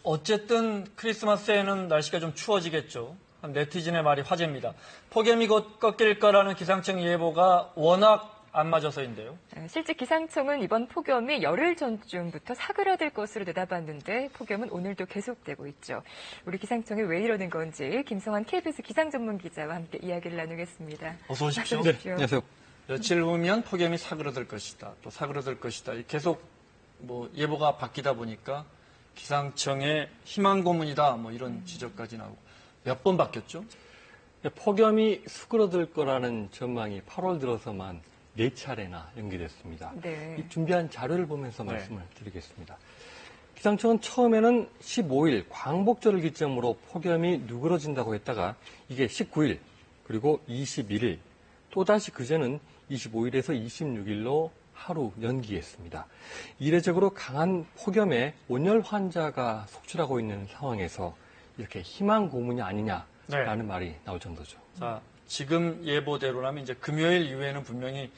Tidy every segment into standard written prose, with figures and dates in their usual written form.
어쨌든 크리스마스에는 날씨가 좀 추워지겠죠. 네티즌의 말이 화제입니다. 폭염이 곧 꺾일 거라는 기상청 예보가 워낙 안 맞아서인데요. 실제 기상청은 이번 폭염이 열흘 전쯤부터 사그라들 것으로 내다봤는데 폭염은 오늘도 계속되고 있죠. 우리 기상청이 왜 이러는 건지 김성환 KBS 기상전문기자와 함께 이야기를 나누겠습니다. 어서 오십시오. 어서 오십시오. 네, 안녕하세요. 며칠 후면 폭염이 사그라들 것이다. 또 사그라들 것이다. 계속 예보가 바뀌다 보니까 기상청의 희망 고문이다. 이런 지적까지 나오고 몇 번 바뀌었죠? 폭염이 수그러들 거라는 전망이 8월 들어서만 4차례나 연기됐습니다. 네. 이 준비한 자료를 보면서 말씀을 드리겠습니다. 기상청은 처음에는 15일 광복절을 기점으로 폭염이 누그러진다고 했다가 이게 19일 그리고 21일 또다시 그제는 25일에서 26일로 하루 연기했습니다. 이례적으로 강한 폭염에 온열 환자가 속출하고 있는 상황에서 이렇게 희망 고문이 아니냐라는 말이 나올 정도죠. 자, 지금 예보대로라면 이제 금요일 이후에는 분명히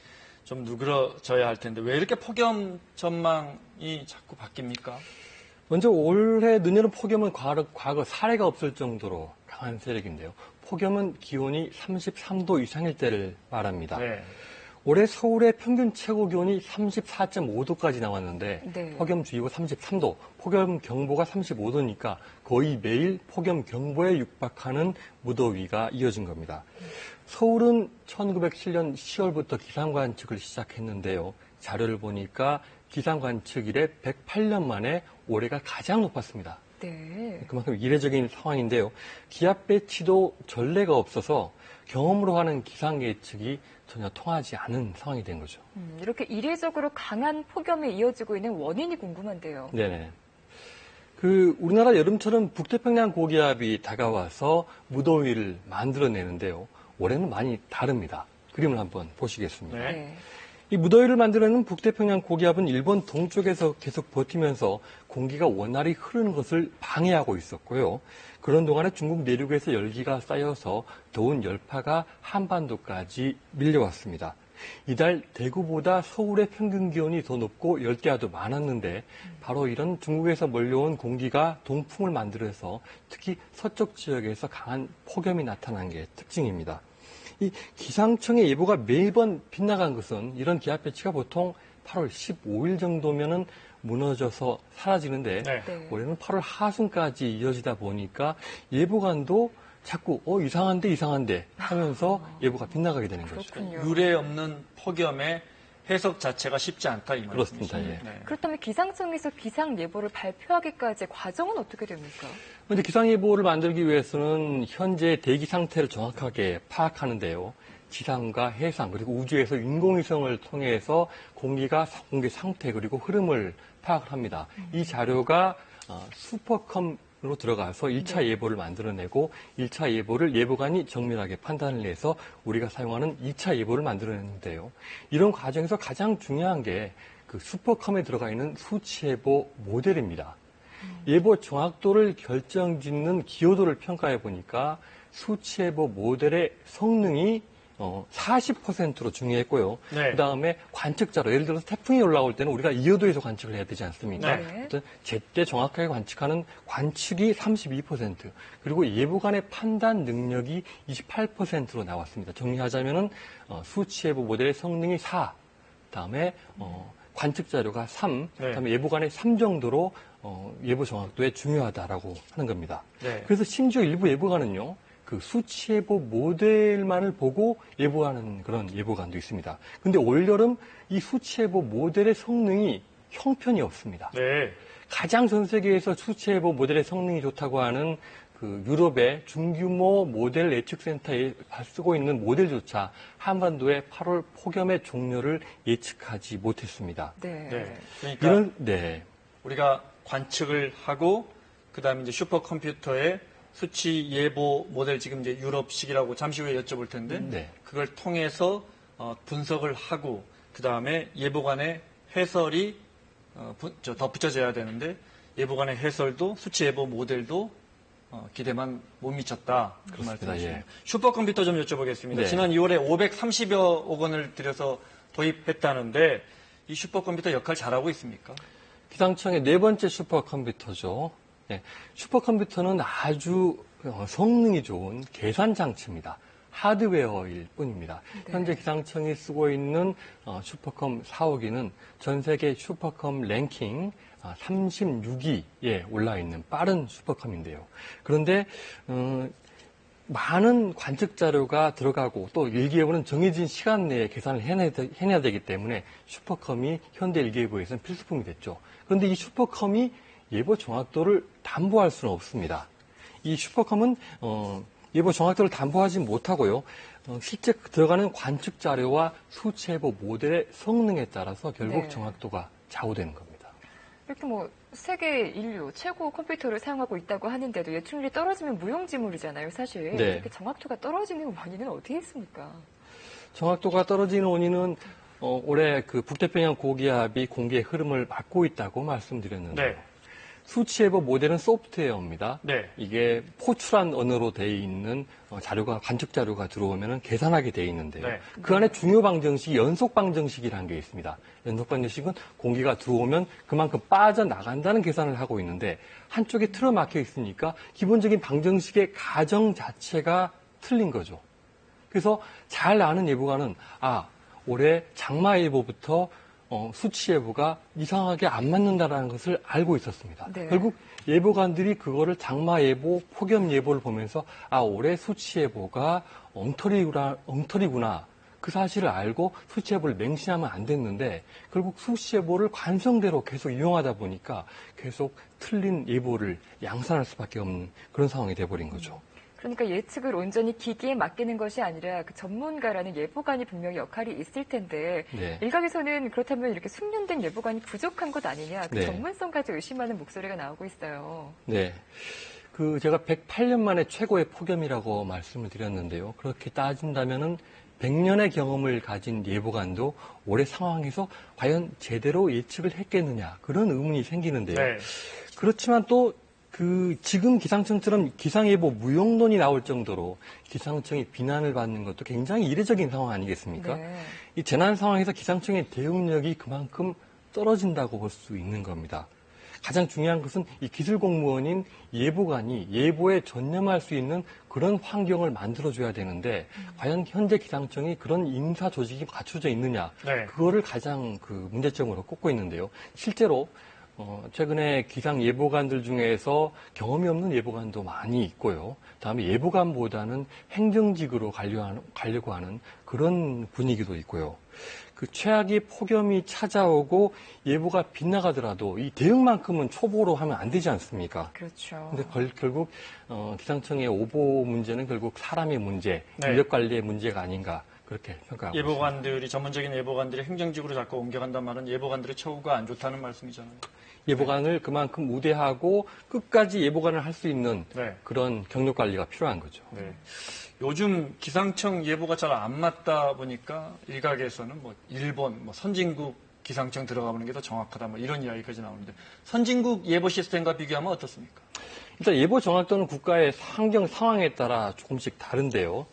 좀 누그러져야 할 텐데 왜 이렇게 폭염 전망이 자꾸 바뀝니까? 먼저 올해 늦여름 폭염은 과거 사례가 없을 정도로 강한 세력인데요. 폭염은 기온이 33도 이상일 때를 말합니다. 네. 올해 서울의 평균 최고 기온이 34.5도까지 나왔는데 네. 폭염주의보 33도, 폭염경보가 35도니까 거의 매일 폭염경보에 육박하는 무더위가 이어진 겁니다. 서울은 1907년 10월부터 기상관측을 시작했는데요. 자료를 보니까 기상관측 이래 108년 만에 올해가 가장 높았습니다. 네. 그만큼 이례적인 상황인데요. 기압 배치도 전례가 없어서 경험으로 하는 기상 예측이 전혀 통하지 않은 상황이 된 거죠. 이렇게 이례적으로 강한 폭염이 이어지고 있는 원인이 궁금한데요. 네네. 우리나라 여름처럼 북태평양 고기압이 다가와서 무더위를 만들어내는데요. 올해는 많이 다릅니다. 그림을 한번 보시겠습니다. 네. 이 무더위를 만들어내는 북태평양 고기압은 일본 동쪽에서 계속 버티면서 공기가 원활히 흐르는 것을 방해하고 있었고요. 그런 동안에 중국 내륙에서 열기가 쌓여서 더운 열파가 한반도까지 밀려왔습니다. 이달 대구보다 서울의 평균 기온이 더 높고 열대야도 많았는데 바로 이런 중국에서 몰려온 공기가 동풍을 만들어서 특히 서쪽 지역에서 강한 폭염이 나타난 게 특징입니다. 이 기상청의 예보가 매번 빗나간 것은 이런 기압 배치가 보통 8월 15일 정도면은 무너져서 사라지는데 네. 올해는 8월 하순까지 이어지다 보니까 예보관도 자꾸 이상한데 하면서 예보가 빗나가게 되는 거죠. 그렇군요. 유례 없는 폭염의 해석 자체가 쉽지 않다 이 말씀이시죠? 그렇습니다. 예. 네. 그렇다면 기상청에서 기상 예보를 발표하기까지 과정은 어떻게 됩니까? 먼저 기상예보를 만들기 위해서는 현재 대기 상태를 정확하게 파악하는데요. 지상과 해상 그리고 우주에서 인공위성을 통해서 공기 상태 그리고 흐름을 파악을 합니다. 이 자료가 슈퍼컴으로 들어가서 1차 예보를 만들어내고 1차 예보를 예보관이 정밀하게 판단을 해서 우리가 사용하는 2차 예보를 만들어내는데요. 이런 과정에서 가장 중요한 게 그 슈퍼컴에 들어가 있는 수치예보 모델입니다. 예보 정확도를 결정짓는 기여도를 평가해 보니까 수치예보 모델의 성능이 40%로 중요했고요. 네. 그다음에 관측자로 예를 들어서 태풍이 올라올 때는 우리가 이어도에서 관측을 해야 되지 않습니까? 네. 어떤 제때 정확하게 관측하는 관측이 32% 그리고 예보관의 판단 능력이 28%로 나왔습니다. 정리하자면은 수치예보 모델의 성능이 4, 그다음에 관측 자료가 3, 그다음에 예보관의 3 정도로 예보 정확도에 중요하다라고 하는 겁니다. 네. 그래서 심지어 일부 예보관은요. 그 수치예보 모델만을 보고 예보하는 그런 예보관도 있습니다. 근데 올여름 이 수치예보 모델의 성능이 형편이 없습니다. 네. 가장 전 세계에서 수치예보 모델의 성능이 좋다고 하는 그 유럽의 중규모 모델 예측센터에 쓰고 있는 모델조차 한반도의 8월 폭염의 종료를 예측하지 못했습니다. 네. 네. 그러니까 네. 우리가 관측을 하고 그다음에 이제 슈퍼컴퓨터에 수치 예보 모델 지금 이제 유럽식이라고 잠시 후에 여쭤볼 텐데 네. 그걸 통해서 분석을 하고 그다음에 예보관의 해설이 덧붙여져야 되는데 예보관의 해설도 수치 예보 모델도 기대만 못 미쳤다. 그 말씀이시죠. 예. 슈퍼컴퓨터 좀 여쭤보겠습니다. 네. 지난 2월에 530여억 원을 들여서 도입했다는데 이 슈퍼컴퓨터 역할 잘하고 있습니까? 기상청의 네 번째 슈퍼컴퓨터죠. 네, 슈퍼컴퓨터는 아주 성능이 좋은 계산 장치입니다. 하드웨어일 뿐입니다. 네. 현재 기상청이 쓰고 있는 슈퍼컴 4호기는 전 세계 슈퍼컴 랭킹 36위에 올라 있는 빠른 슈퍼컴인데요. 그런데 많은 관측 자료가 들어가고 또 일기예보는 정해진 시간 내에 계산을 해내야 되기 때문에 슈퍼컴이 현대 일기예보에서는 필수품이 됐죠. 그런데 이 슈퍼컴이 예보 정확도를 담보할 수는 없습니다. 이 슈퍼컴은 예보 정확도를 담보하지 못하고요. 실제 들어가는 관측 자료와 수치 예보 모델의 성능에 따라서 결국 네. 정확도가 좌우되는 겁니다. 이렇게 뭐 세계 인류 최고 컴퓨터를 사용하고 있다고 하는데도 예측률이 떨어지면 무용지물이잖아요, 사실. 네. 이렇게 정확도가 떨어지는 원인은 어디에 있습니까? 정확도가 떨어지는 원인은 올해 그 북태평양 고기압이 공기의 흐름을 막고 있다고 말씀드렸는데 네. 수치 예보 모델은 소프트웨어입니다. 네. 이게 포출한 언어로 되어 있는 관측 자료가 들어오면 계산하게 되어 있는데요. 네. 그 안에 중요 방정식이 연속 방정식이라는 게 있습니다. 연속 방정식은 공기가 들어오면 그만큼 빠져나간다는 계산을 하고 있는데 한쪽에 틀어막혀 있으니까 기본적인 방정식의 가정 자체가 틀린 거죠. 그래서 잘 아는 예보가는 올해 장마 예보부터 수치 예보가 이상하게 안 맞는다는 것을 알고 있었습니다. 네. 결국 예보관들이 그거를 장마 예보, 폭염 예보를 보면서 올해 수치 예보가 엉터리구나. 그 사실을 알고 수치 예보를 맹신하면 안 됐는데 결국 수치 예보를 관성대로 계속 이용하다 보니까 계속 틀린 예보를 양산할 수밖에 없는 그런 상황이 돼버린 거죠. 그러니까 예측을 온전히 기기에 맡기는 것이 아니라 그 전문가라는 예보관이 분명히 역할이 있을 텐데 네. 일각에서는 그렇다면 이렇게 숙련된 예보관이 부족한 것 아니냐 그 네. 전문성까지 의심하는 목소리가 나오고 있어요. 네. 제가 108년 만에 최고의 폭염이라고 말씀을 드렸는데요. 그렇게 따진다면은 100년의 경험을 가진 예보관도 올해 상황에서 과연 제대로 예측을 했겠느냐 그런 의문이 생기는데요. 네. 그렇지만 또 지금 기상청처럼 기상예보 무용론이 나올 정도로 기상청이 비난을 받는 것도 굉장히 이례적인 상황 아니겠습니까? 네. 이 재난 상황에서 기상청의 대응력이 그만큼 떨어진다고 볼 수 있는 겁니다. 가장 중요한 것은 이 기술 공무원인 예보관이 예보에 전념할 수 있는 그런 환경을 만들어줘야 되는데 과연 현재 기상청이 그런 인사 조직이 갖춰져 있느냐 네. 그거를 가장 문제점으로 꼽고 있는데요. 실제로 최근에 기상 예보관들 중에서 경험이 없는 예보관도 많이 있고요. 다음에 예보관보다는 행정직으로 가려고 하는 그런 분위기도 있고요. 최악의 폭염이 찾아오고 예보가 빗나가더라도 이 대응만큼은 초보로 하면 안 되지 않습니까? 그렇죠. 근데 결국 기상청의 오보 문제는 결국 사람의 문제, 네. 인력 관리의 문제가 아닌가 그렇게 평가하고 있습니다. 예보관들이 전문적인 예보관들이 행정직으로 자꾸 옮겨간단 말은 예보관들의 처우가 안 좋다는 말씀이잖아요. 예보관을 그만큼 우대하고 끝까지 예보관을 할 수 있는 네. 그런 경력 관리가 필요한 거죠. 네. 요즘 기상청 예보가 잘 안 맞다 보니까 일각에서는 일본, 선진국 기상청 들어가보는 게 더 정확하다 이런 이야기까지 나오는데 선진국 예보 시스템과 비교하면 어떻습니까? 일단 예보 정확도는 국가의 환경 상황에 따라 조금씩 다른데요.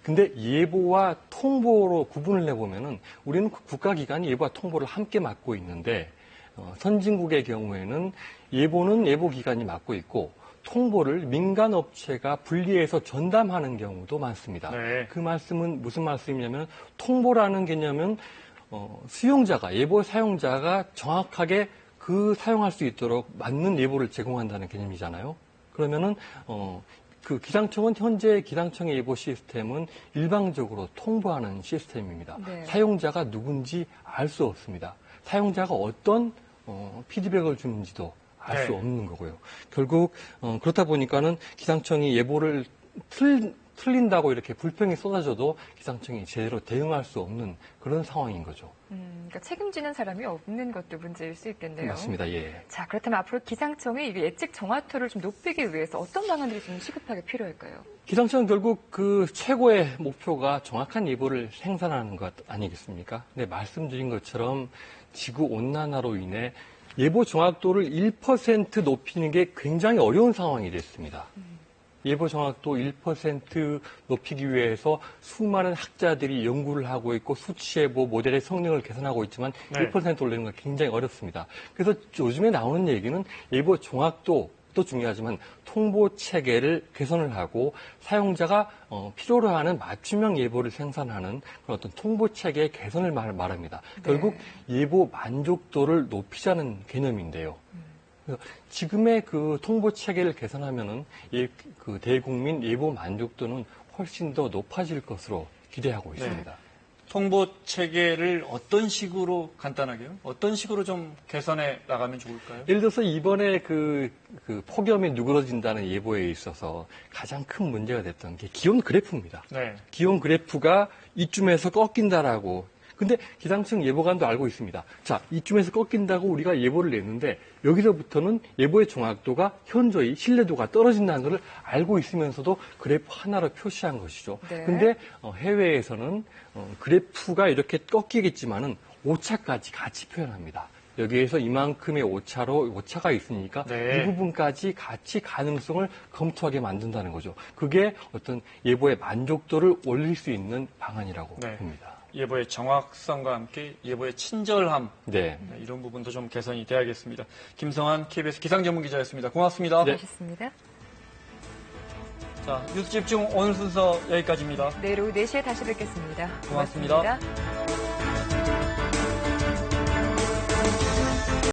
근데 예보와 통보로 구분을 해보면은 우리는 국가기관이 예보와 통보를 함께 맡고 있는데 선진국의 경우에는 예보는 예보기관이 맡고 있고 통보를 민간업체가 분리해서 전담하는 경우도 많습니다. 네. 그 말씀은 무슨 말씀이냐면 통보라는 개념은 수용자가 예보 사용자가 정확하게 사용할 수 있도록 맞는 예보를 제공한다는 개념이잖아요. 그러면은 기상청은 현재 기상청의 예보 시스템은 일방적으로 통보하는 시스템입니다. 네. 사용자가 누군지 알 수 없습니다. 사용자가 어떤 피드백을 주는지도 알 수 네. 없는 거고요. 결국 그렇다 보니까는 기상청이 예보를 틀린다고 이렇게 불평이 쏟아져도 기상청이 제대로 대응할 수 없는 그런 상황인 거죠. 그러니까 책임지는 사람이 없는 것도 문제일 수 있겠네요. 맞습니다. 예. 자, 그렇다면 앞으로 기상청이 이 예측 정확도를 좀 높이기 위해서 어떤 방안들이 좀 시급하게 필요할까요? 기상청은 결국 최고의 목표가 정확한 예보를 생산하는 것 아니겠습니까? 근데 말씀드린 것처럼 지구 온난화로 인해 예보 정확도를 1% 높이는 게 굉장히 어려운 상황이 됐습니다. 예보 정확도 1% 높이기 위해서 수많은 학자들이 연구를 하고 있고 수치 예보 모델의 성능을 개선하고 있지만 네. 1% 올리는 건 굉장히 어렵습니다. 그래서 요즘에 나오는 얘기는 예보 정확도 것도 중요하지만 통보 체계를 개선을 하고 사용자가 필요로 하는 맞춤형 예보를 생산하는 그런 어떤 통보 체계의 개선을 말합니다. 결국 예보 만족도를 높이자는 개념인데요. 지금의 그 통보 체계를 개선하면은 그 대국민 예보 만족도는 훨씬 더 높아질 것으로 기대하고 있습니다. 네. 통보 체계를 어떤 식으로 간단하게요? 어떤 식으로 좀 개선해 나가면 좋을까요? 예를 들어서 이번에 그 폭염이 누그러진다는 예보에 있어서 가장 큰 문제가 됐던 게 기온 그래프입니다. 네. 기온 그래프가 이쯤에서 꺾인다라고. 근데 기상청 예보관도 알고 있습니다. 자, 이쯤에서 꺾인다고 우리가 예보를 냈는데 여기서부터는 예보의 정확도가 현저히 신뢰도가 떨어진다는 것을 알고 있으면서도 그래프 하나로 표시한 것이죠. 네. 근데 해외에서는 그래프가 이렇게 꺾이겠지만은 오차까지 같이 표현합니다. 여기에서 이만큼의 오차가 있으니까 네. 이 부분까지 같이 가능성을 검토하게 만든다는 거죠. 그게 어떤 예보의 만족도를 올릴 수 있는 방안이라고 네. 봅니다. 예보의 정확성과 함께 예보의 친절함 네. 이런 부분도 좀 개선이 돼야겠습니다. 김성환 KBS 기상전문기자였습니다. 고맙습니다. 네. 고맙습니다. 자, 뉴스 집중 오늘 순서 여기까지입니다. 내일 오후 4시에 다시 뵙겠습니다. 고맙습니다. 고맙습니다.